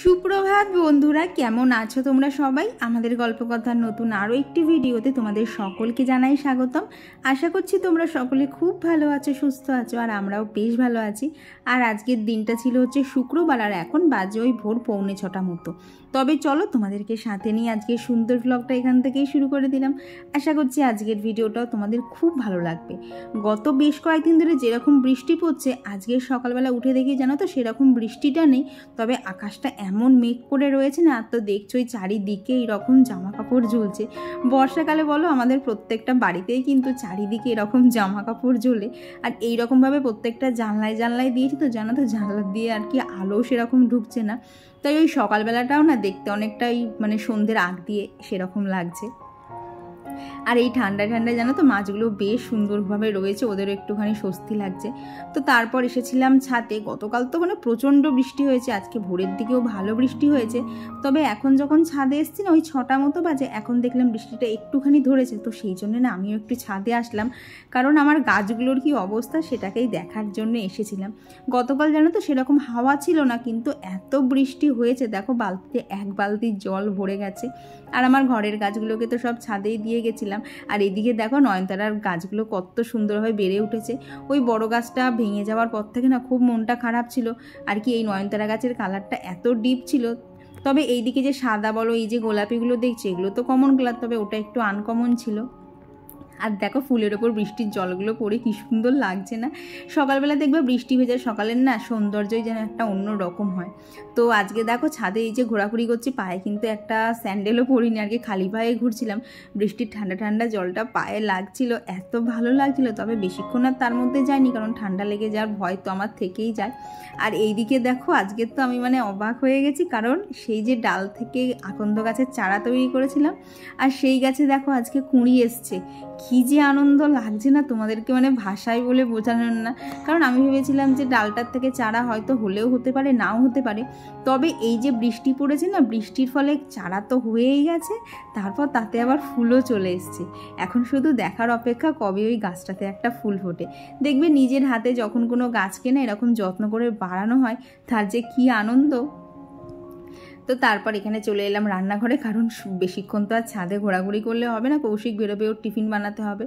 সুপ্রভাত বন্ধুরা, কেমন আছো তোমরা সবাই? আমাদের গল্পকথার নতুন আরও একটি ভিডিওতে তোমাদের সকলকে জানাই স্বাগতম। আশা করছি তোমরা সকলে খুব ভালো আছো, সুস্থ আছো, আর আমরাও বেশ ভালো আছি। আর আজকের দিনটা ছিল হচ্ছে শুক্রবার, আর এখন বাজে ওই ভোর 6:45 মতো। তবে চলো তোমাদেরকে সাথে নিয়ে আজকের সুন্দর ব্লগটা এখান থেকেই শুরু করে দিলাম। আশা করছি আজকের ভিডিওটাও তোমাদের খুব ভালো লাগবে। গত বেশ কয়েকদিন ধরে যেরকম বৃষ্টি পড়ছে, আজকের সকালবেলা উঠে দেখি জানো তো সেরকম বৃষ্টিটা নেই, তবে আকাশটা এমন মেঘ করে রয়েছে না, আর তো দেখছোই চারিদিকে এইরকম জামা কাপড় ঝুলছে। বর্ষাকালে বলো আমাদের প্রত্যেকটা বাড়িতেই কিন্তু চারিদিকে এরকম জামা কাপড় ঝোলে, আর এইরকমভাবে প্রত্যেকটা জানলায় দিয়েছি তো জানো তো, জানলা দিয়ে আর কি আলো সেরকম ঢুকছে না, তাই ওই সকালবেলাটাও না দেখতে অনেকটাই মানে সন্ধ্যের আগ দিয়ে সেরকম লাগছে। আর এই ঠান্ডায় জানো তো মাছগুলো বেশ সুন্দরভাবে রয়েছে, ওদেরও একটুখানি স্বস্তি লাগছে। তো তারপর এসেছিলাম ছাদে। গতকাল তো মানে প্রচণ্ড বৃষ্টি হয়েছে, আজকে ভোরের দিকেও ভালো বৃষ্টি হয়েছে। তবে এখন যখন ছাদে এসছি না, ওই 6টা মতো বাজে, এখন দেখলাম বৃষ্টিটা একটুখানি ধরেছে, তো সেই জন্য না আমিও একটু ছাদে আসলাম, কারণ আমার গাছগুলোর কি অবস্থা সেটাকেই দেখার জন্য এসেছিলাম। গতকাল জানো তো সেরকম হাওয়া ছিল না, কিন্তু এত বৃষ্টি হয়েছে, দেখো বালতিতে 1 বালতি জল ভরে গেছে। আর আমার ঘরের গাছগুলোকে তো সব ছাদেই দিয়ে গেছিলাম। আর এদিকে দেখো নয়নতারার গাছগুলো কত সুন্দরভাবে বেড়ে উঠেছে। ওই বড় গাছটা ভেঙে যাওয়ার পর থেকে না খুব মনটা খারাপ ছিল আর কি। এই নয়নতারা গাছের কালারটা এত ডিপ ছিল। তবে এইদিকে যে সাদা বলো, এই যে গোলাপিগুলো দেখছি, এগুলো তো কমন কালার, তবে ওটা একটু আনকমন ছিল। আর দেখো ফুলের ওপর বৃষ্টির জলগুলো পড়ে কি সুন্দর লাগছে না। সকালবেলা দেখবে বৃষ্টি ভেজা সকালের না সৌন্দর্যই যেন একটা অন্য রকম হয়। তো আজকে দেখো ছাদে এই যে ঘোরাঘুরি করছি, পায়ে কিন্তু একটা স্যান্ডেলও পরিনি, আর কি খালি পায়ে ঘুরছিলাম। বৃষ্টির ঠান্ডা জলটা পায়ে লাগছিল, এত ভালো লাগছিল। তবে বেশিক্ষণ আর তার মধ্যে যায়নি, কারণ ঠান্ডা লেগে যাওয়ার ভয় তো আমার থেকেই যায়। আর এইদিকে দেখো আজকে তো আমি মানে অবাক হয়ে গেছি, কারণ সেই যে ডাল থেকে আকন্দ গাছের চারা তৈরি করেছিলাম, আর সেই গাছে দেখো আজকে কুঁড়ি এসছে। কী যে আনন্দ লাগছে না তোমাদেরকে, মানে ভাষায় বলে বোঝানোর না। কারণ আমি ভেবেছিলাম যে ডালটার থেকে চারা হয়তো হলেও হতে পারে, নাও হতে পারে। তবে এই যে বৃষ্টি পড়েছে না, বৃষ্টির ফলে চারা তো হয়েই গেছে, তারপর তাতে আবার ফুলও চলে এসছে। এখন শুধু দেখার অপেক্ষা কবে ওই গাছটাতে একটা ফুল ফোটে। দেখবে নিজের হাতে যখন কোনো গাছকে না এরকম যত্ন করে বাড়ানো হয়, তার যে কী আনন্দ। তো তারপর এখানে চলে এলাম রান্নাঘরে, কারণ বেশিক্ষণ তো আর ছাদে ঘোরাঘুরি করলে হবে না, কৌশিক বেরোবে, ওর টিফিন বানাতে হবে।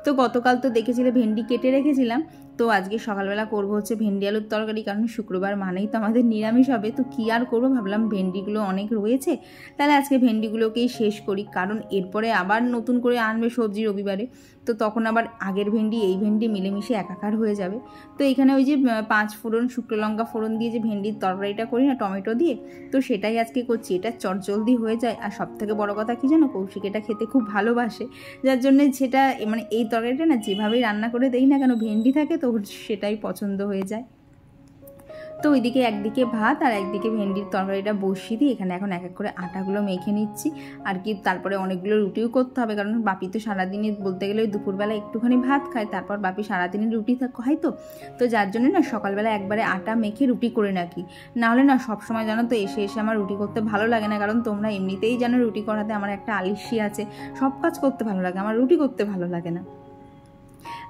তো গতকাল তো দেখেছিলে ভেন্ডি কেটে রেখেছিলাম, তো আজকে সকালবেলা করবো হচ্ছে ভেন্ডি আলুর তরকারি, কারণ শুক্রবার মানেই তো আমাদের নিরামিষ হবে। তো কী আর করবো, ভাবলাম ভেন্ডিগুলো অনেক রয়েছে, তাহলে আজকে ভেন্ডিগুলোকেই শেষ করি, কারণ এরপরে আবার নতুন করে আনবে সবজি রবিবারে, তো তখন আবার আগের ভেন্ডি এই ভেন্ডি মিলেমিশে একাকার হয়ে যাবে। তো এখানে ওই যে 5 ফোড়ন শুকনো লঙ্কা ফোড়ন দিয়ে যে ভেন্ডির তরকারিটা করি না টমেটো দিয়ে, তো সেটাই আজকে করছি। এটা চটজলদি হয়ে যায়, আর সব থেকে বড়ো কথা কী জানো, কৌশিক এটা খেতে খুব ভালোবাসে, যার জন্য সেটা মানে এই তরকারিটা না যেভাবেই রান্না করে দেই না কেন, ভেন্ডি থাকে তো সেটাই পছন্দ হয়ে যায়। তো ওইদিকে একদিকে ভাত আর একদিকে ভেন্ডির তরকারিটা বসিয়ে দিই। এখানে এখন এক এক করে আটাগুলো মেখে নিচ্ছি আর কি। তারপরে অনেকগুলো রুটিও করতে হবে, কারণ বাপি তো সারাদিনই বলতে গেলে দুপুরবেলা একটুখানি ভাত খায়, তারপর বাপি সারাদিনই রুটি হয়। তো যার জন্য না সকালবেলা একবারে আটা মেখে রুটি করে রাখি, নাহলে না সবসময় জানো তো এসে আমার রুটি করতে ভালো লাগে না, কারণ তোমরা এমনিতেই জানো রুটি করাতে আমার একটা আলিস্যি আছে, সব কাজ করতে ভালো লাগে, আমার রুটি করতে ভালো লাগে না।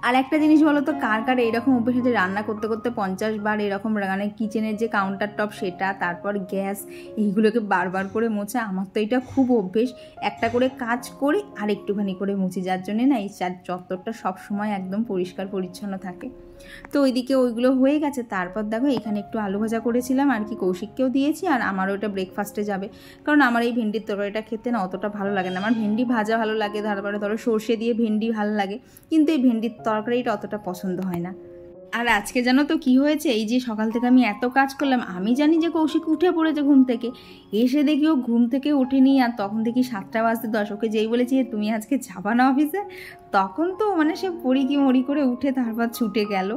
আর একটা জিনিস বলো তো, কার কার এইরকম অভ্যেস আছে রান্না করতে করতে 50 বার এরকম মানে কিচেনের যে কাউন্টার টপ সেটা, তারপর গ্যাস, এইগুলোকে বারবার করে মোছা। আমার তো এটা খুব অভ্যেস, একটা করে কাজ করে আর একটুখানি করে মুছি, যার জন্যে না এই চত্বরটা সবসময় একদম পরিষ্কার পরিচ্ছন্ন থাকে। তো ওইদিকে ওইগুলো হয়ে গেছে। তারপর দেখো এখানে একটু আলু ভাজা করেছিলাম আর কি, কৌশিককেও দিয়েছি, আর আমারও ওটা ব্রেকফাস্টে যাবে, কারণ আমার এই ভেন্ডির তরকারিটা খেতে না অতটা ভালো লাগে না। আমার ভেন্ডি ভাজা ভালো লাগে, তারপরে ধরো সর্ষে দিয়ে ভেন্ডি ভালো লাগে, কিন্তু এই ভেন্ডির তরকারিটা অতটা পছন্দ হয় না। আর আজকে জানো তো কি হয়েছে, এই যে সকাল থেকে আমি এত কাজ করলাম, আমি জানি যে কৌশিক উঠে পড়েছে ঘুম থেকে, এসে দেখি ও ঘুম থেকে ওঠেনি। আর তখন দেখি 7টা বাজতে 10, ওকে যেই বলেছি তুমি আজকে যাবা না অফিসে, তখন তো মানে সে পড়ি কি মরি করে উঠে তারপর ছুটে গেল।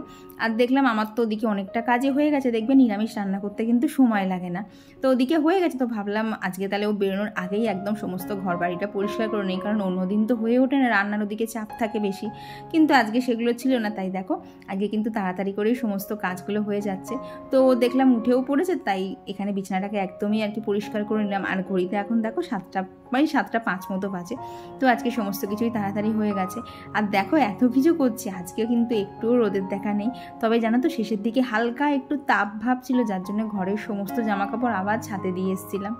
আর দেখলাম আমার তো ওদিকে অনেকটা কাজে হয়ে গেছে, দেখবে নিরামিষ রান্না করতে কিন্তু সময় লাগে না, তো ওদিকে হয়ে গেছে। তো ভাবলাম আজকে তাহলে ও বেরোনোর আগেই একদম সমস্ত ঘর বাড়িটা পরিষ্কার করে নেই, কারণ অন্যদিন তো হয়ে ওঠে না, রান্নার ওদিকে চাপ থাকে বেশি, কিন্তু আজকে সেগুলো ছিল না। তাই দেখো আজকে কিন্তু তাড়াতাড়ি করেই সমস্ত কাজগুলো হয়ে যাচ্ছে। তো দেখলাম উঠেও পড়েছে, তাই এখানে বিছানাটাকে একদমই আর কি পরিষ্কার করে নিলাম। আর ঘড়িতে এখন দেখো 7টা 7:05 মতো বাজে। তো আজকে সমস্ত কিছুই তাড়াতাড়ি হয়ে গেছে। আর দেখো এত কিছু করছি, আজকেও কিন্তু একটুও রোদের দেখা নেই। তবে জানো তো শেষের দিকে হালকা একটু তাপ ভাব ছিল, যার জন্য ঘরের সমস্ত জামাকাপড় আবার ছাদে দিয়ে এসেছিলাম।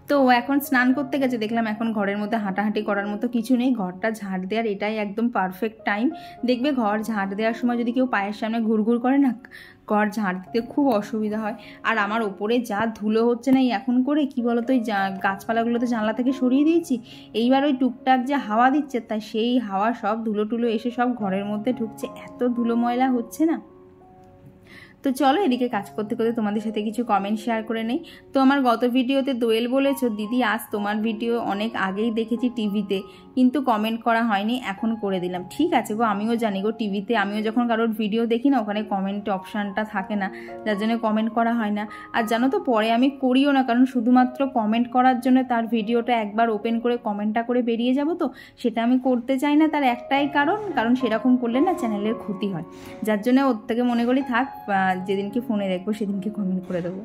তো ও এখন স্নান করতে গেছে, দেখলাম এখন ঘরের মধ্যে হাঁটাহাঁটি করার মতো কিছু নেই, ঘরটা ঝাঁট দেওয়ার এটাই একদম পারফেক্ট টাইম। দেখবে ঘর ঝাঁট দেওয়ার সময় যদি কেউ পায়ের সামনে ঘুরঘুর করে না, ঘর ঝাঁট দিতে খুব অসুবিধা হয়। আর আমার ওপরে যা ধুলো হচ্ছে না এখন করে, কি বলতো ওই গাছপালাগুলোতে জানলা থেকে সরিয়ে দিয়েছি, এইবার ওই টুকটাক যে হাওয়া দিচ্ছে তাই সেই হাওয়া সব ধুলো টুলো এসে সব ঘরের মধ্যে ঢুকছে, এত ধুলো ময়লা হচ্ছে না। তো চলো এদিকে কাজ করতে করতে তোমাদের সাথে কিছু কমেন্ট শেয়ার করে নেই। তো আমার গত ভিডিওতে দোয়েল বলেছো, দিদি আজ তোমার ভিডিও অনেক আগেই দেখেছি টিভিতে, কিন্তু কমেন্ট করা হয়নি, এখন করে দিলাম। ঠিক আছে গো, আমিও জানি গো, টিভিতে আমিও যখন কারোর ভিডিও দেখি না, ওখানে কমেন্ট অপশানটা থাকে না, যার জন্য কমেন্ট করা হয় না। আর জানো তো পরে আমি করিও না, কারণ শুধুমাত্র কমেন্ট করার জন্য তার ভিডিওটা একবার ওপেন করে কমেন্টটা করে বেরিয়ে যাব, তো সেটা আমি করতে চাই না। তার একটাই কারণ সেরকম করলে না চ্যানেলের ক্ষতি হয়, যার জন্য ওর থেকে মনে করি থাক, যেদিনকে ফোনে দেখবো সেদিনকে কমেন্ট করে দেবো।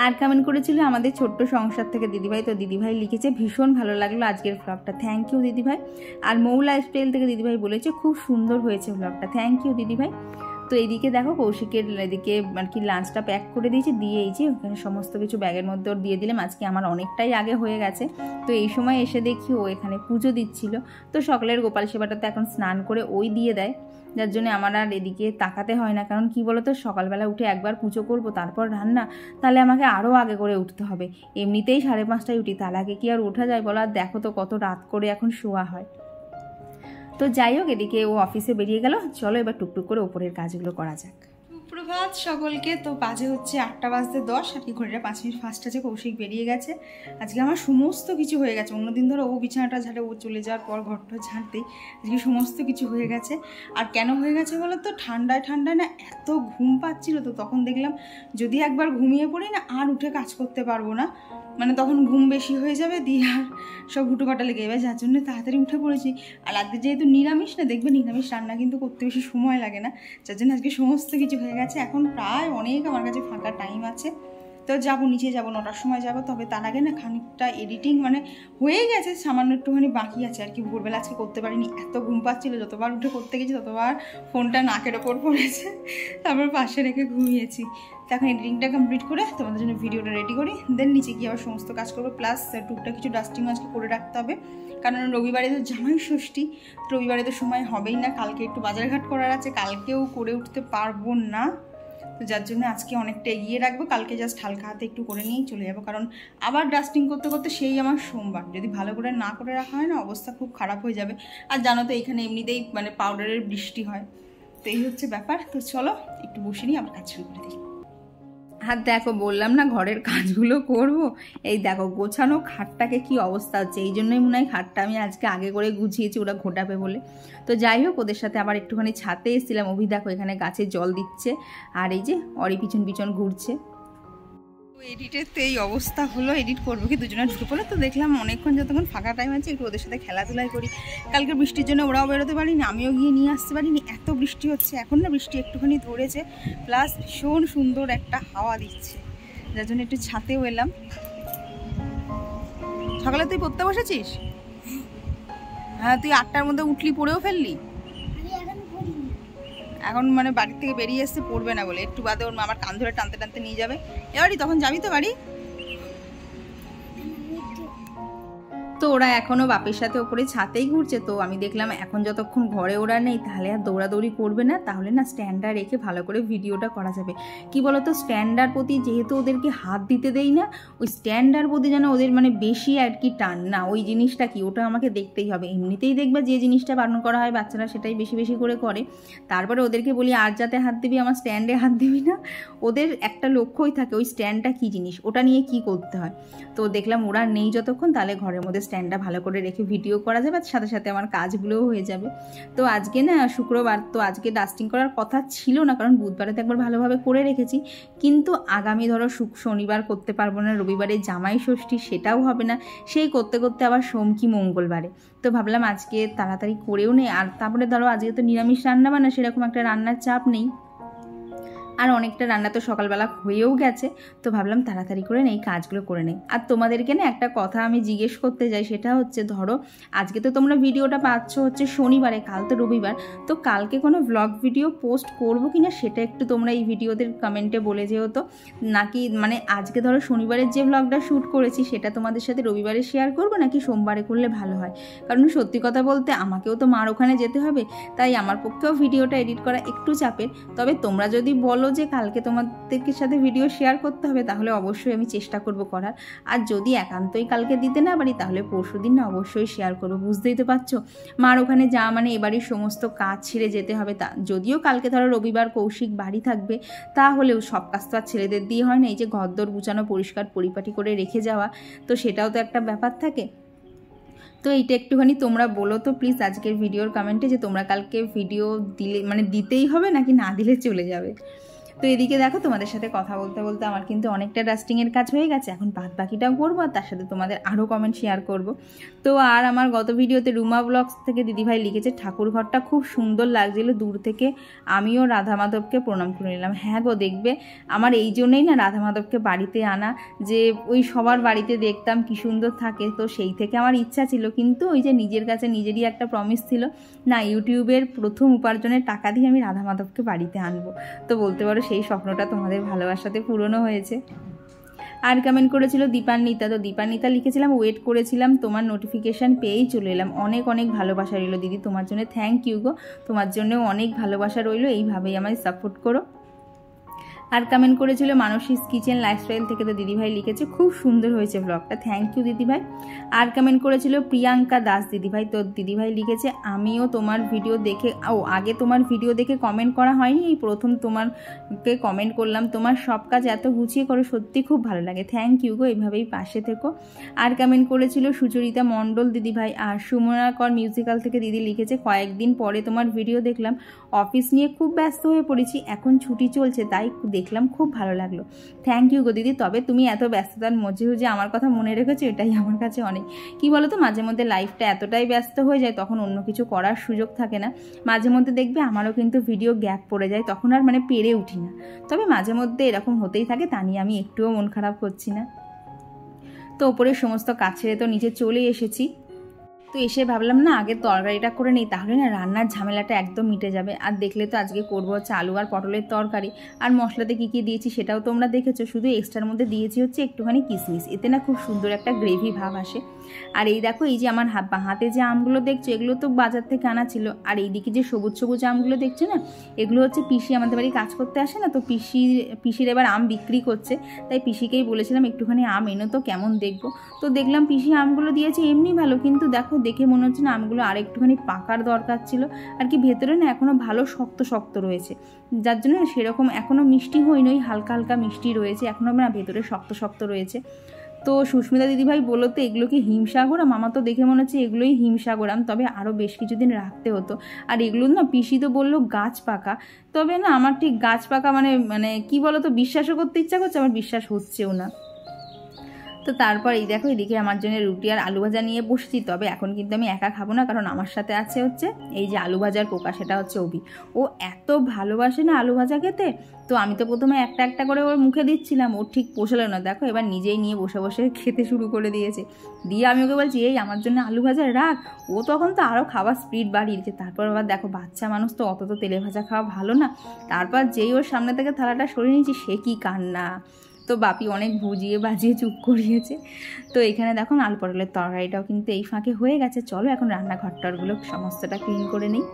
আর কমেন্ট করেছিল আমাদের ছোট্ট সংসার থেকে দিদিভাই। তো দিদিভাই লিখেছে ভীষণ ভালো লাগলো আজকের ব্লগটা, থ্যাংক ইউ দিদিভাই। আর মৌ লাইফস্টাইল থেকে দিদিভাই বলেছে খুব সুন্দর হয়েছে ব্লগটা, থ্যাংক ইউ দিদিভাই। তো এইদিকে দেখো কৌশিকের এদিকে আর কি লাঞ্চটা প্যাক করে দিয়েছি, দিয়ে এই যে ওখানে সমস্ত কিছু ব্যাগের মধ্যে ওর দিয়ে দিলাম। আজকে আমার অনেকটাই আগে হয়ে গেছে। তো এই সময় এসে দেখি ও এখানে পুজো দিচ্ছিল। তো সকালের গোপাল সেবাটা তো এখন স্নান করে ওই দিয়ে দেয়, যার জন্য আমার আর এদিকে তাকাতে হয় না। কারণ কি বলতো, সকালবেলা উঠে একবার পুজো করব তারপর রান্না, তাহলে আমাকে আরও আগে করে উঠতে হবে। এমনিতেই 5:30টায় উঠি, তার আগে কি আর ওঠা যায় বলো? আর দেখো তো কত রাত করে এখন শোয়া হয়। তো যাই হোক, এদিকে ও অফিসে বেরিয়ে গেল, চলো এবার টুকটুক করে ওপরের কাজগুলো করা যাক। সুপ্রভাত সকলকে। তো বাজে হচ্ছে 8:10 আর কি, ঘড়িটা 5 মিনিট ফাস্ট আছে। কৌশিক বেরিয়ে গেছে, আজকে আমার সমস্ত কিছু হয়ে গেছে। অন্যদিন ধরো ও বিছানাটা ঝাড়ে, ও চলে যাওয়ার পর ঘরটা ঝাড়তেই আজকে সমস্ত কিছু হয়ে গেছে। আর কেন হয়ে গেছে বলো তো, ঠান্ডায় না এত ঘুম পাচ্ছিল, তো তখন দেখলাম যদি একবার ঘুমিয়ে পড়ি না আর উঠে কাজ করতে পারবো না, মানে তখন ঘুম বেশি হয়ে যাবে, দিয়ে আর সব হুটোকাটা লেগে যাবে, যার জন্য তাড়াতাড়ি উঠে পড়েছি। আর আজকে যেহেতু নিরামিষ না, দেখবে নিরামিষ রান্না কিন্তু করতে বেশি সময় লাগে না, যার জন্য আজকে সমস্ত কিছু হয়ে গেছে। এখন প্রায় অনেক আমার কাছে ফাঁকা টাইম আছে, তো যাবো নিচে যাবো, 9টার সময় যাবো। তবে তার আগে না খানিকটা এডিটিং মানে হয়ে গেছে, সামান্য একটুখানি বাকি আছে আর কি। ভোরবেলা আজকে করতে পারিনি, এত ঘুম পাচ্ছিলো, যতবার উঠে করতে গেছি ততবার ফোনটা নাকের ওপর পড়েছে, তারপর পাশে রেখে ঘুমিয়েছি। তো এখন এডিটিংটা কমপ্লিট করে তোমাদের জন্য ভিডিওটা রেডি করি, দেন নিচে গিয়ে আবার সমস্ত কাজ করবো। প্লাস টুকটাক কিছু ডাস্টিং আজকে করে রাখতে হবে, কারণ রবিবারে তো জামাই ষষ্ঠী, রবিবারে তো সময় হবেই না। কালকে একটু বাজারঘাট করার আছে, কালকেও করে উঠতে পারবো না, তো যার জন্য আজকে অনেকটা এগিয়ে রাখবো। কালকে জাস্ট হালকা হাতে একটু করে নিয়েই চলে যাবো, কারণ আবার ডাস্টিং করতে করতে সেই আমার সোমবার, যদি ভালো করে না করে রাখা হয় না অবস্থা খুব খারাপ হয়ে যাবে। আর জানো তো এইখানে এমনিতেই মানে পাউডারের বৃষ্টি হয়, তো এই হচ্ছে ব্যাপার। তো চলো একটু বসে নিই, আবার কাজ শুরু করে দিই। আর দেখো বললাম না ঘরের কাজগুলো করব, এই দেখো গোছানো খাটটাকে কি অবস্থা হচ্ছে। এই জন্যই মনে হয় খাটটা আমি আজকে আগে করে গুছিয়েছি, ওরা ঘোটাবে বলে। তো যাই হোক, ওদের সাথে আবার একটুখানি ছাতে এসেছিলাম। অভি দেখো এখানে গাছে জল দিচ্ছে, আর এই যে অরি পিছন পিছন ঘুরছে। এডিটের তো এই অবস্থা হলো, এডিট করবো কি দুজনে ঢুকে পড়ে। তো দেখলাম অনেকক্ষণ যতক্ষণ ফাঁকা টাইম আছে একটু ওদের সাথে খেলাধুলাই করি। কালকে বৃষ্টির জন্য ওরাও বেরোতে পারিনি, আমিও গিয়ে নিয়ে আসতে পারিনি, এত বৃষ্টি হচ্ছে। এখন না বৃষ্টি একটুখানি ধরেছে, প্লাস ভীষণ সুন্দর একটা হাওয়া দিচ্ছে, যার জন্য একটু ছাতেও এলাম। সকালে তুই পড়তে বসেছিস? হ্যাঁ, তুই 8টার মধ্যে উঠলি, পড়েও ফেললি? এখন মানে বাড়ির থেকে বেরিয়ে এসছে, পড়বে না বলে। একটু বাদে ওর আমার কান ধরে টানতে টানতে নিয়ে যাবে। এবারই তখন যাবি তো বাড়ি? তো ওরা এখনও বাপের সাথে ওপরে ছাতেই ঘুরছে। তো আমি দেখলাম এখন যতক্ষণ ঘরে ওরা নেই তাহলে আর দৌড়াদৌড়ি করবে না, তাহলে না স্ট্যান্ডার রেখে ভালো করে ভিডিওটা করা যাবে। কি বলতো, স্ট্যান্ডার প্রতি যেহেতু ওদেরকে হাত দিতে দেই না, ওই স্ট্যান্ডার প্রতি যেন ওদের মানে বেশি আর কি টান না, ওই জিনিসটা কি ওটা আমাকে দেখতেই হবে। এমনিতেই দেখবে যে জিনিসটা বারণ করা হয় বাচ্চারা সেটাই বেশি বেশি করে করে। তারপরে ওদেরকে বলি আর যাতে হাত দিবি আমার স্ট্যান্ডে হাত দিবি না। ওদের একটা লক্ষ্যই থাকে ওই স্ট্যান্ডটা কী জিনিস, ওটা নিয়ে কি করতে হয়। তো দেখলাম ওরা নেই যতক্ষণ, তাহলে ঘরের মধ্যে স্ট্যান্ডটা ভালো করে রেখে ভিডিও করা যাবে, সাথে সাথে আমার কাজগুলোও হয়ে যাবে। তো আজকে না শুক্রবার, তো আজকে ডাস্টিং করার কথা ছিল না, কারণ বুধবারে তো একবার ভালোভাবে করে রেখেছি। কিন্তু আগামী ধরো শনিবার করতে পারবো না, রবিবারে জামাই ষষ্ঠী সেটাও হবে না, সেই করতে করতে আবার সোম কি মঙ্গলবারে। তো ভাবলাম আজকে তাড়াতাড়ি করেও নেই। আর তারপরে ধরো আজকে তো নিরামিষ রান্না বান্না, সেরকম একটা রান্নার চাপ নেই। আর অনেকটা রান্না তো সকালবেলা হয়েও গেছে, তো ভাবলাম তাড়াতাড়ি করে এই কাজগুলো করে নেই। আর তোমাদেরকে না একটা কথা আমি জিজ্ঞেস করতে যাই, সেটা হচ্ছে ধরো আজকে তো তোমরা ভিডিওটা পাচ্ছ হচ্ছে শনিবারে, কাল তো রবিবার, তো কালকে কোনো ব্লগ ভিডিও পোস্ট করবো কিনা সেটা একটু তোমরা এই ভিডিওদের কমেন্টে বলে যেও তো। নাকি মানে আজকে ধরো শনিবারের যে ব্লগটা শ্যুট করেছি সেটা তোমাদের সাথে রবিবারে শেয়ার করবো, নাকি সোমবারে করলে ভালো হয়। কারণ সত্যি কথা বলতে আমাকেও তো মার ওখানে যেতে হবে, তাই আমার পক্ষেও ভিডিওটা এডিট করা একটু চাপের। তবে তোমরা যদি বলো যে কালকে তোমাদের সাথে ভিডিও শেয়ার করতে হবে, তাহলে অবশ্যই আমি চেষ্টা করব করার। আর যদি একান্তই কালকে দিতে না পারি, তাহলে পরশু দিন না অবশ্যই শেয়ার করবো। বুঝতেই তো পারছো মার ওখানে যা মানে এবারই সমস্ত কাজ ছেড়ে যেতে হবে। তা যদিও কালকে ধরো রবিবার কৌশিক বাড়ি থাকবে, তাহলেও সব কাজ তো আর ছেলেদের দিয়ে হয় না। এই যে ঘরদোর গুছানো, পরিষ্কার পরিপাটি করে রেখে যাওয়া, তো সেটাও তো একটা ব্যাপার থাকে। তো এইটা একটুখানি তোমরা বলো তো প্লিজ আজকের ভিডিওর কমেন্টে, যে তোমরা কালকে ভিডিও দিলে মানে দিতেই হবে নাকি না দিলে চলে যাবে। তো এদিকে দেখো তোমাদের সাথে কথা বলতে বলতে আমার কিন্তু অনেকটা ডাস্টিংয়ের কাজ হয়ে গেছে, এখন বাদ বাকিটাও করবো আর তার সাথে তোমাদের আরও কমেন্ট শেয়ার করব। তো আর আমার গত ভিডিওতে রুমা ব্লগস থেকে দিদিভাই লিখেছে ঠাকুর ঘরটা খুব সুন্দর লাগছিল দূর থেকে, আমিও রাধা মাধবকে প্রণাম করে নিলাম। হ্যাঁ গো, দেখবে আমার এই জন্যই না রাধা মাধবকে বাড়িতে আনা, যে ওই সবার বাড়িতে দেখতাম কি সুন্দর থাকে, তো সেই থেকে আমার ইচ্ছা ছিল। কিন্তু ওই যে নিজের কাছে নিজেরই একটা প্রমিস ছিল, না ইউটিউবের প্রথম উপার্জনের টাকা দিয়ে আমি রাধা মাধবকে বাড়িতে আনবো। তো বলতে পারো সেই স্বপ্নটা তোমাদের ভালোবাসাতে পূরণও হয়েছে। আর কমেন্ট করেছিল দীপান্বিতা, তো দীপান্বিতা লিখেছিলাম ওয়েট করেছিলাম, তোমার নোটিফিকেশান পেয়েই চলে এলাম। অনেক অনেক ভালোবাসা রইলো দিদি তোমার জন্য, থ্যাংক ইউ গো, তোমার জন্যও অনেক ভালোবাসা রইলো, এইভাবেই আমায় সাপোর্ট করো। আর কমেন্ট করেছিল মানসীস কিচেন লাইফস্টাইল থেকে, তো দিদিভাই লিখেছে খুব সুন্দর হয়েছে ব্লগটা, থ্যাংক ইউ দিদিভাই। আর কমেন্ট করেছিল প্রিয়াঙ্কা দাস দিদিভাই, তো দিদিভাই লিখেছে আমিও তোমার ভিডিও দেখে, আগে তোমার ভিডিও দেখে কমেন্ট করা হয়নি, এই প্রথম তোমাকে কমেন্ট করলাম, তোমার সব কাজ এত গুছিয়ে করো, সত্যি খুব ভালো লাগে, থ্যাংক ইউ গো, এইভাবেই পাশে থেকো। আর কমেন্ট করেছিল সুচরিতা মণ্ডল দিদিভাই। আর সুমনাকর মিউজিক্যাল থেকে দিদি লিখেছে কয়েকদিন পরে তোমার ভিডিও দেখলাম, অফিস নিয়ে খুব ব্যস্ত হয়ে পড়েছি, এখন ছুটি চলছে তাই দেখলাম, খুব ভালো লাগলো, থ্যাংক ইউ গো দিদি। তবে তুমি এত ব্যস্ততার মধ্যে যে আমার কথা মনে রেখেছো, এটাই আমার কাছে অনেক। কি বলো তো, মাঝে মধ্যে লাইফটা এতটাই ব্যস্ত হয়ে যায়, তখন অন্য কিছু করার সুযোগ থাকে না। মাঝে মধ্যে দেখবে আমারও কিন্তু ভিডিও গ্যাপ পড়ে যায়, তখন আর মানে পেরে উঠি না। তবে মাঝে মধ্যে এরকম হতেই থাকে, তা নিয়ে আমি একটুও মন খারাপ করছি না। তো ওপরের সমস্ত কাজ ছেড়ে তো নিচে চলে এসেছি। তো এসে ভাবলাম না আগে তরকারিটা করে নিই, তাহলে না রান্নার ঝামেলাটা একদম মিটে যাবে। আর দেখলে তো আজকে করবো হচ্ছে আলু আর পটলের তরকারি, আর মশলাতে কী কী দিয়েছি সেটাও তোমরা দেখেছো, শুধু এক্সট্রার মধ্যে দিয়েছি হচ্ছে একটুখানি কিশমিশ, এতে না খুব সুন্দর একটা গ্রেভি ভাব আসে। আর এই দেখো এই যে আমার হাতে যে আমগুলো দেখছো, এগুলো তো বাজার থেকে আনা ছিল। আর এইদিকে যে সবুজ সবুজ আমগুলো দেখছো না, এগুলো হচ্ছে পিসি আমাদের বাড়ি কাজ করতে আসে না, তো পিসির এবার আম বিক্রি করছে, তাই পিসিকেই বলেছিলাম একটুখানি আম এনো তো কেমন দেখবো। তো দেখলাম পিসি আমগুলো দিয়েছে এমনি ভালো, কিন্তু দেখো দেখে মনে হচ্ছে না আমগুলো আর একটুখানি পাকার দরকার ছিল, আর কি ভেতরে না এখনও ভালো শক্ত শক্ত রয়েছে, যার জন্য সেরকম এখনও মিষ্টি হয়নি, ওই হালকা হালকা মিষ্টি রয়েছে, এখনও না ভেতরে শক্ত শক্ত রয়েছে। তো সুস্মিতা দিদিভাই বলো তো এগুলো কি হিমসাগরাম? আমার তো দেখে মনে হচ্ছে এগুলোই হিমসাগরাম, তবে আরও বেশ কিছুদিন রাখতে হতো। আর এগুলো না পিসি তো বললো গাছ পাকা, তবে না আমার ঠিক গাছ পাকা মানে কি বলো তো, বিশ্বাসও করতে ইচ্ছা করছে, আমার বিশ্বাস হচ্ছেও না। তো তারপর এই দেখো এদিকে আমার জন্য রুটি আর আলু ভাজা নিয়ে বসছি। তবে এখন কিন্তু আমি একা খাবো না, কারণ আমার সাথে আছে হচ্ছে এই যে আলু ভাজার পোকা, সেটা হচ্ছে অভি। ও এত ভালোবাসে না আলু ভাজা খেতে, তো আমি তো প্রথমে একটা একটা করে ওর মুখে দিচ্ছিলাম, ও ঠিক পোষালো না, দেখো এবার নিজেই নিয়ে বসে বসে খেতে শুরু করে দিয়েছে। দিয়ে আমি ওকে বলছি এই আমার জন্য আলু ভাজা রাখ, ও তখন তো আরও খাবার স্পিড বাড়িয়ে দিচ্ছে। তারপর আবার দেখো বাচ্চা মানুষ তো অত তো তেলে ভাজা খাওয়া ভালো না, তারপর যেই ওর সামনে থেকে থালাটা সরিয়ে নিয়েছি সে কি কান্না। তো বাপি অনেক বুঝিয়ে বাজিয়ে চুপ করিয়েছে। তো এখানে দেখুন আলু পটলের তরকারিটাও কিন্তু এই ফাঁকে হয়ে গেছে, চলো এখন রান্নাঘরটারগুলো সমস্তটা ক্লিন করে নিই।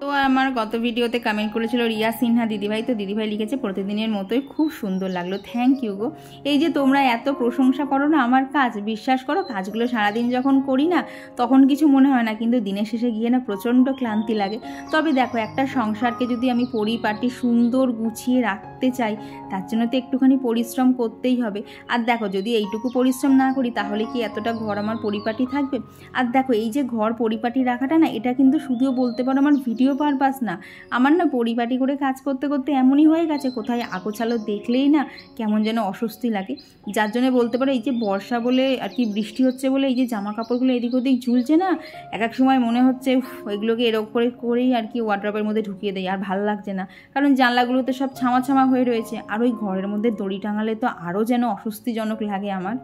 তো আমার গত ভিডিওতে কমেন্ট করেছিল রিয়া সিনহা দিদিভাই, তো দিদিভাই লিখেছে প্রতিদিনের মতোই খুব সুন্দর লাগলো, থ্যাংক ইউ গো। এই যে তোমরা এত প্রশংসা করো না আমার কাজ, বিশ্বাস করো কাজগুলো সারাদিন যখন করি না তখন কিছু মনে হয় না, কিন্তু দিনের শেষে গিয়ে না প্রচণ্ড ক্লান্তি লাগে। তবে দেখো একটা সংসারকে যদি আমি পরিপাটি সুন্দর গুছিয়ে রাখতে চাই, তার জন্য তো একটুখানি পরিশ্রম করতেই হবে। আর দেখো যদি এইটুকু পরিশ্রম না করি তাহলে কি এতটা ঘর আমার পরিপাটি থাকবে? আর দেখো এই যে ঘর পরিপাটি রাখাটা না, এটা কিন্তু শুধুও বলতে পারো আমার ভিডিও পারপাস না, আমার না পরিপাটি করে কাজ করতে করতে এমনই হয়ে গেছে কোথায় আগোছালো দেখলেই না কেমন যেন অস্বস্তি লাগে। যার জন্য বলতে পারো এই যে বর্ষা বলে আর কি বৃষ্টি হচ্ছে বলে এই যে জামা কাপড়গুলো এদিক ওদিক ঝুলছে না, এক এক সময় মনে হচ্ছে এগুলোকে এরকম করেই আর কি ওয়ার্ড্রপের মধ্যে ঢুকিয়ে দেয়, আর ভালো লাগছে না, কারণ জানলাগুলোতে সব ছামা ছামা হয়ে হয়ে রয়েছে, আর ওই ঘরের মধ্যে দড়ি টাঙালে তো আরও যেন অস্বস্তিজনক লাগে আমার।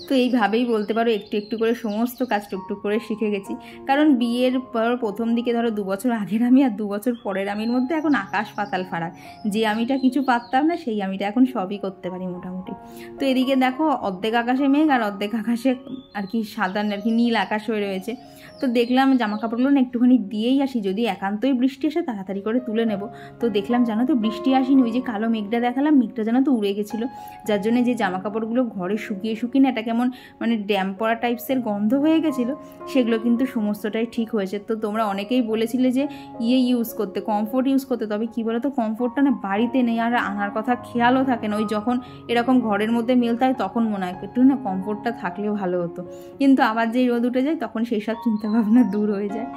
তো এইভাবেই বলতে পারো একটু একটু করে সমস্ত কাজ টুকটুক করে শিখে গেছি। কারণ বিয়ের পর প্রথম দিকে ধরো 2 বছর আগের আমি আর 2 বছর পরের আমির মধ্যে এখন আকাশ পাতাল ফারাক। যে আমিটা কিছু পারতাম না সেই আমিটা এখন সবই করতে পারি মোটামুটি। তো এদিকে দেখো অর্ধেক আকাশে মেঘ আর অর্ধেক আকাশে আর কি সাদা আর কি নীল আকাশ হয়ে রয়েছে। তো দেখলাম জামা কাপড়গুলো না একটুখানি দিয়েই আসি, যদি একান্তই বৃষ্টি আসে তাড়াতাড়ি করে তুলে নেব। তো দেখলাম জানো তো বৃষ্টি আসেনি, ওই যে কালো মেঘটা দেখালাম মেঘটা জানো তো উড়ে গেছিলো, যার জন্য যে জামা কাপড়গুলো ঘরে শুকিয়ে শুকিয়ে না এটা কেমন মানে ড্যাম পড়া টাইপসের গন্ধ হয়ে গেছিলো, সেগুলো কিন্তু সমস্তটাই ঠিক হয়েছে। তো তোমরা অনেকেই বলেছিলে যে ইউজ করতে, কমফোর্ট ইউজ করতে, তবে কী বলো তো কমফোর্টটা না বাড়িতে নেই আর আনার কথা খেয়ালও থাকে না। ওই যখন এরকম ঘরের মধ্যে মেলতে হয় তখন মনে হয় একটু না কমফোর্টটা থাকলেও ভালো হতো, কিন্তু আবার যেই রোদ উঠে যায় তখন সেই সব চিন্তাভাবনা দূর হয়ে যায়।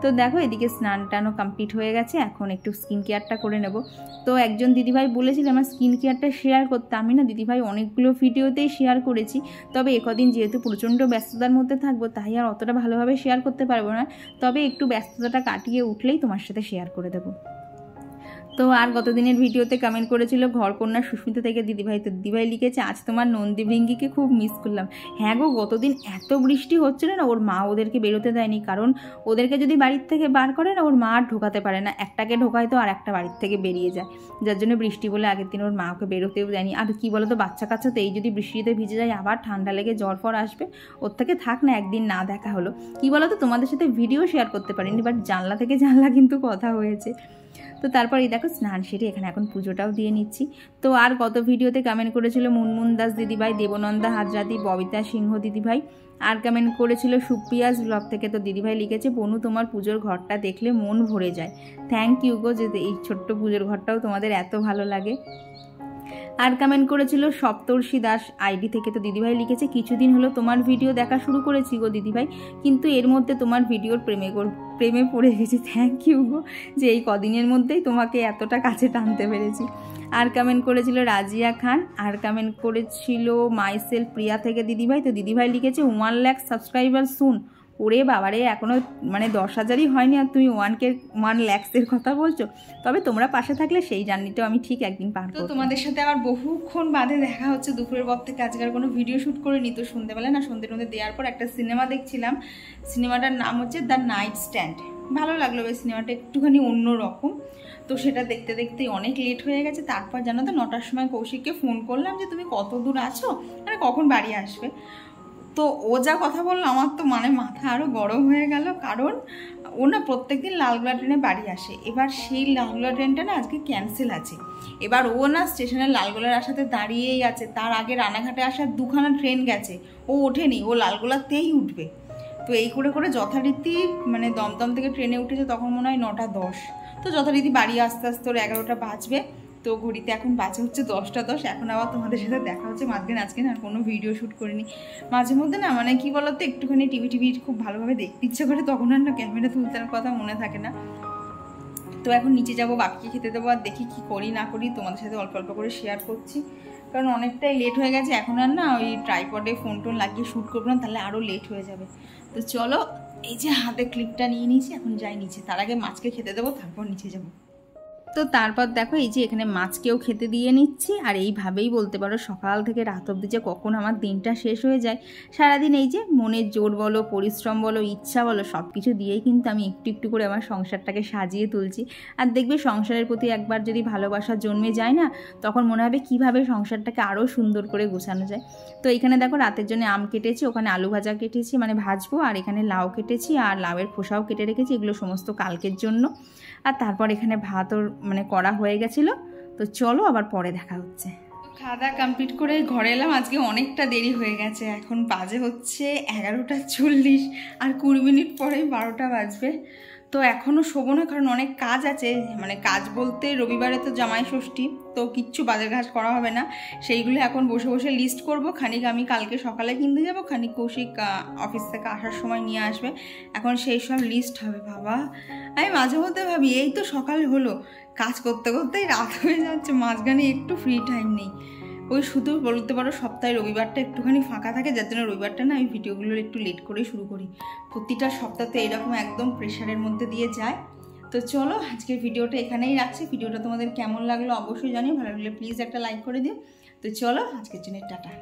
তো দেখো এদিকে স্নান টানও কমপ্লিট হয়ে গেছে, এখন একটু স্কিন কেয়ারটা করে নেব। তো একজন দিদিভাই বলেছিল আমার স্কিন কেয়ারটা শেয়ার করতে, আমি না দিদিভাই অনেকগুলো ভিডিওতেই শেয়ার করেছি, তবে একদিন যেহেতু প্রচণ্ড ব্যস্ততার মধ্যে থাকবো তাই আর অতটা ভালোভাবে শেয়ার করতে পারবো না, তবে একটু ব্যস্ততাটা কাটিয়ে উঠলেই তোমার সাথে শেয়ার করে দেবো। তো আর গতদিনের ভিডিওতে কমেন্ট করেছিল ঘরকন্যা সুস্মিতা থেকে দিদিভাই, তো দিদিভাই লিখেছে আজ তোমার নন্দী ভৃঙ্গিকে খুব মিস করলাম। হ্যাঁ গো, গতদিন এত বৃষ্টি হচ্ছিল না, ওর মা ওদেরকে বেরোতে দেয়নি, কারণ ওদেরকে যদি বাড়ির থেকে বার করে না ওর মা আর ঢোকাতে পারে না, একটাকে ঢোকায় তো আর একটা বাড়ির থেকে বেরিয়ে যায়, যার জন্য বৃষ্টি বলে আগের দিন ওর মা ওকে বেরোতেও দেয়নি। আর কি বলো তো বাচ্চা কাচ্চা তো এই যদি বৃষ্টিতে ভিজে যায় আবার ঠান্ডা লেগে জ্বর ফর আসবে, ওর থেকে থাক না একদিন না দেখা হলো। কি বলো তো তোমাদের সাথে ভিডিও শেয়ার করতে পারিনি, বাট জানলা থেকে জানলা কিন্তু কথা হয়েছে। তো তারপর এই দেখো স্নান সেরে এখানে এখন পুজোটাও দিয়ে নিচ্ছি। তো আর গত ভিডিওতে কমেন্ট করেছিল মুনমুন দাস দিদিভাই, দেবনন্দা হাজরাতি, ববিতা সিংহ দিদিভাই, আর কমেন্ট করেছিল সুপ্রিয়াস ব্লগ থেকে। তো দিদিভাই লিখেছে বনু তোমার পুজোর ঘরটা দেখলে মন ভরে যায়। থ্যাংক ইউ গো, যে এই ছোট্ট পুজোর ঘরটাও তোমাদের এত ভালো লাগে। আর কমেন্ট করেছিল সপ্তর্ষি দাস আইডি থেকে। তো দিদিভাই লিখেছে কিছুদিন হলো তোমার ভিডিও দেখা শুরু করেছি গো দিদিভাই, কিন্তু এর মধ্যে তোমার ভিডিওর প্রেমে পড়ে গেছি। থ্যাংক ইউ গো, যে এই কদিনের মধ্যেই তোমাকে এতটা কাছে টানতে পেরেছি। আর কমেন্ট করেছিল রাজিয়া খান, আর কমেন্ট করেছিল মাইসেল প্রিয়া থেকে দিদিভাই। তো দিদিভাই লিখেছে 1 লাখ সাবস্ক্রাইবার শুন। ওরে বাবারে, এখনও মানে 10,000ই হয়নি আর তুমি 1 লাখের কথা বলছো। তবে তোমরা পাশে থাকলে সেই জার্নিটাও আমি ঠিক একদিন পার করব। তো তোমাদের সাথে আবার বহুক্ষণ বাদে দেখা হচ্ছে, দুপুরের পর থেকে আজকাল কোনো ভিডিও শ্যুট করিনি। তো সন্ধ্যেবেলা না সন্ধ্যে দেওয়ার পর একটা সিনেমা দেখছিলাম, সিনেমাটার নাম হচ্ছে দ্য নাইট স্ট্যান্ড। ভালো লাগলো বেশ সিনেমাটা, একটুখানি অন্যরকম। তো সেটা দেখতে দেখতেই অনেক লেট হয়ে গেছে। তারপর জানো তো 9টার সময় কৌশিককে ফোন করলাম যে তুমি কত দূর আছো, মানে কখন বাড়ি আসবে। তো ও যা কথা বললো আমার তো মানে মাথা আরও গরম হয়ে গেল, কারণ ও না প্রত্যেকদিন লালগোলা ট্রেনে বাড়ি আসে। এবার সেই লালগোলা ট্রেনটা না আজকে ক্যান্সেল আছে। এবার ও না স্টেশনের লালগোলার আসাতে দাঁড়িয়েই আছে, তার আগে রানাঘাটে আসার 2খানা ট্রেন গেছে, ও ওঠেনি, ও লালগোলাতেই উঠবে। তো এই করে করে যথারীতি মানে দমদম থেকে ট্রেনে উঠেছে তখন মনে হয় 9টা 10। তো যথারীতি বাড়ি আস্তে আস্তে ওর 11টা বাজবে। তো ঘড়িতে এখন বাজে হচ্ছে 10টা 10। এখন আবার তোমাদের সাথে দেখা হচ্ছে। মাঝখানে আজকে না কোনো ভিডিও শ্যুট করিনি। মাঝে মধ্যে না মানে কি বলতো একটুখানি টিভি খুব ভালোভাবে দেখতে ইচ্ছে করে, তখন আর না ক্যামেরা তুলতার কথা মনে থাকে না। তো এখন নিচে যাবো, বাকিকে খেতে দেবো, আর দেখি কি করি না করি তোমাদের সাথে অল্প অল্প করে শেয়ার করছি, কারণ অনেকটাই লেট হয়ে গেছে। এখন আর না ওই ট্রাইপডে ফোন টোন লাগিয়ে শ্যুট করবো না, তাহলে আরও লেট হয়ে যাবে। তো চলো, এই যে হাতে ক্লিপটা নিয়ে নিয়েছি, এখন যাই নিচে। তার আগে মাছকে খেতে দেবো, তারপর নিচে যাবো। তো তারপর দেখো এই যে এখানে মাছকেও খেতে দিয়ে নিচ্ছি। আর এইভাবেই বলতে পারো সকাল থেকে রাত অবধি যে কখন আমার দিনটা শেষ হয়ে যায়। সারাদিন এই যে মনের জোর বলো, পরিশ্রম বলো, ইচ্ছা বলো, সব কিছু দিয়েই কিন্তু আমি একটু একটু করে আমার সংসারটাকে সাজিয়ে তুলছি। আর দেখবে সংসারের প্রতি একবার যদি ভালোবাসা জন্মে যায় না, তখন মনে হবে কীভাবে সংসারটাকে আরও সুন্দর করে গোছানো যায়। তো এখানে দেখো রাতের জন্য আম কেটেছি, ওখানে আলু ভাজা কেটেছি মানে ভাজবো, আর এখানে লাউ কেটেছি, আর লাউয়ের খোসাও কেটে রেখেছি, এগুলো সমস্ত কালকের জন্য। আর তারপর এখানে ভাতও মানে করা হয়ে গেছিলো। তো চলো আবার পরে দেখা হচ্ছে। খাওয়া দাওয়া কমপ্লিট করে ঘরে এলাম। আজকে অনেকটা দেরি হয়ে গেছে, এখন বাজে হচ্ছে 11টা 40, আর 20 মিনিট পরেই 12টা বাজবে। তো এখনও শোবো না, কারণ অনেক কাজ আছে। মানে কাজ বলতে রবিবারে তো জামাই ষষ্ঠী, তো কিচ্ছু বাজার ঘাট করা হবে না, সেইগুলো এখন বসে বসে লিস্ট করব। খানিক আমি কালকে সকালে কিনতে যাব, খানিক কৌশিক অফিস থেকে আসার সময় নিয়ে আসবে। এখন সেই সব লিস্ট হবে। বাবা, আমি মাঝে মধ্যে ভাবি এই তো সকাল হলো, কাজ করতে করতেই রাত হয়ে যাচ্ছে, মাঝখানে একটু ফ্রি টাইম নেই। ওই শুধু বলতে পারো সপ্তাহে রবিবারটা একটুখানি ফাঁকা থাকে, যার জন্য রবিবারটা না আমি ভিডিওগুলো একটু লেট করেই শুরু করি। প্রতিটা সপ্তাহে এরকম একদম প্রেশারের মধ্যে দিয়ে যায়। তো চলো আজকের ভিডিওটা এখানেই রাখছি। ভিডিওটা তোমাদের কেমন লাগলো অবশ্যই জানিও, ভালো লাগলে প্লিজ একটা লাইক করে দিও। তো চলো আজকের জন্য টাটা।